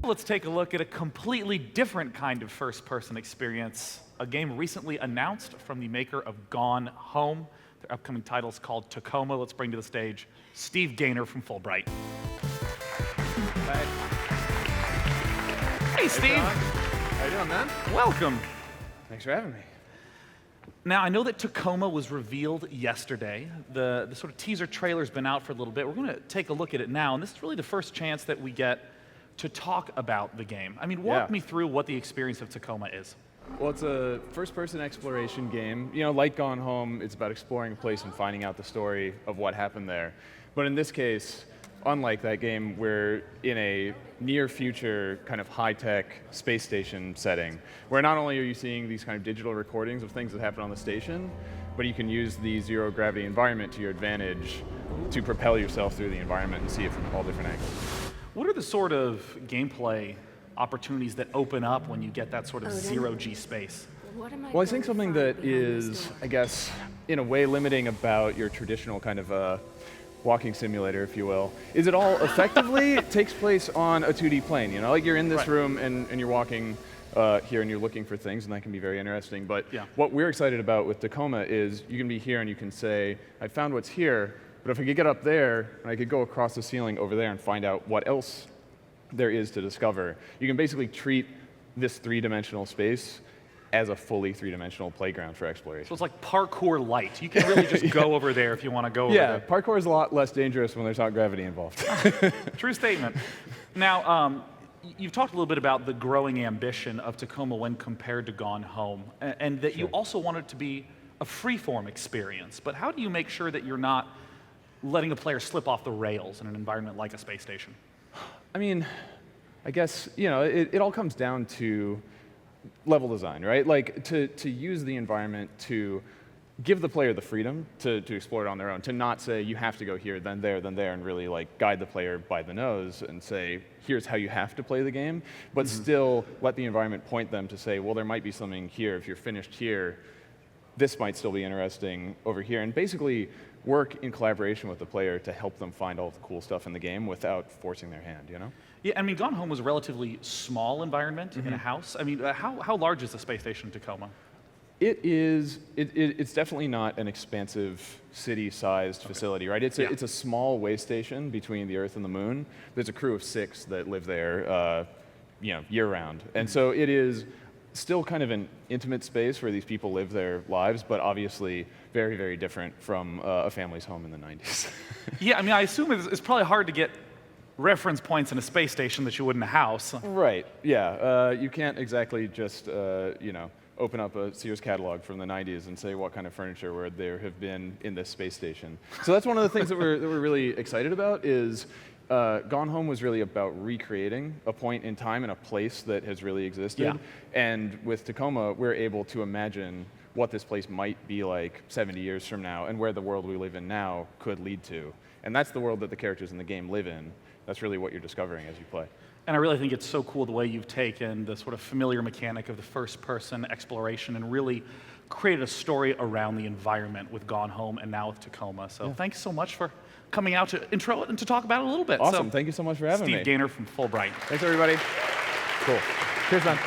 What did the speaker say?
let's take a look at a completely different kind of first-person experience, a game recently announced from the maker of Gone Home. Their upcoming title is called Tacoma. Let's bring to the stage Steve Gaynor from Fullbright. Hey, Steve. How you doing, man? Welcome. Thanks for having me. Now, I know that Tacoma was revealed yesterday. The sort of teaser trailer's been out for a little bit. We're going to take a look at it now, and this is really the first chance that we get to talk about the game. I mean, walk me through what the experience of Tacoma is. Well, it's a first-person exploration game. You know, like Gone Home, it's about exploring a place and finding out the story of what happened there. But in this case, unlike that game, we're in a near-future kind of high-tech space station setting, where not only are you seeing these kind of digital recordings of things that happen on the station, but you can use the zero-gravity environment to your advantage to propel yourself through the environment and see it from all different angles. What are the sort of gameplay opportunities that open up when you get that sort of zero-G space? Well, I think something that is, I guess, in a way limiting about your traditional kind of walking simulator, if you will, is it all effectively takes place on a 2D plane. You know, like you're in this room and you're walking here and you're looking for things, and that can be very interesting. But what we're excited about with Tacoma is you can be here and you can say, I found what's here, but if I could get up there and I could go across the ceiling over there and find out what else there is to discover, you can basically treat this three-dimensional space as a fully three-dimensional playground for exploration. So it's like parkour light. You can really just go over there if you want to go over there. Yeah, parkour is a lot less dangerous when there's not gravity involved. True statement. Now, you've talked a little bit about the growing ambition of Tacoma when compared to Gone Home, and that you also want it to be a free-form experience. But how do you make sure that you're not letting a player slip off the rails in an environment like a space station? I mean, I guess, you know, it all comes down to level design, right? Like, to use the environment to give the player the freedom to explore it on their own, to not say, you have to go here, then there, and really, like, guide the player by the nose and say, here's how you have to play the game, but still let the environment point them to say, well, there might be something here. If you're finished here, this might still be interesting over here. And basically work in collaboration with the player to help them find all the cool stuff in the game without forcing their hand, you know? Yeah, I mean, Gone Home was a relatively small environment in a house. I mean, how large is the space station Tacoma? It's definitely not an expansive city-sized facility, right? It's a small way station between the Earth and the Moon. There's a crew of 6 that live there, you know, year-round. And so it is still kind of an intimate space where these people live their lives, but obviously very, very different from a family's home in the 90s. Yeah, I mean, I assume it's probably hard to get reference points in a space station that you would in a house. Right, yeah. You can't exactly just, you know, open up a Sears catalog from the 90s and say what kind of furniture would there have been in this space station. So that's one of the things that we're really excited about is Gone Home was really about recreating a point in time and a place that has really existed. Yeah. And with Tacoma, we're able to imagine what this place might be like 70 years from now and where the world we live in now could lead to. And that's the world that the characters in the game live in. That's really what you're discovering as you play. And I really think it's so cool the way you've taken the sort of familiar mechanic of the first-person exploration and really created a story around the environment with Gone Home and now with Tacoma. So thanks so much for coming out to intro it and to talk about it a little bit. Awesome. So, Thank you so much for having me. Steve Gaynor from Fullbright. Thanks, everybody. Cool. Cheers, man.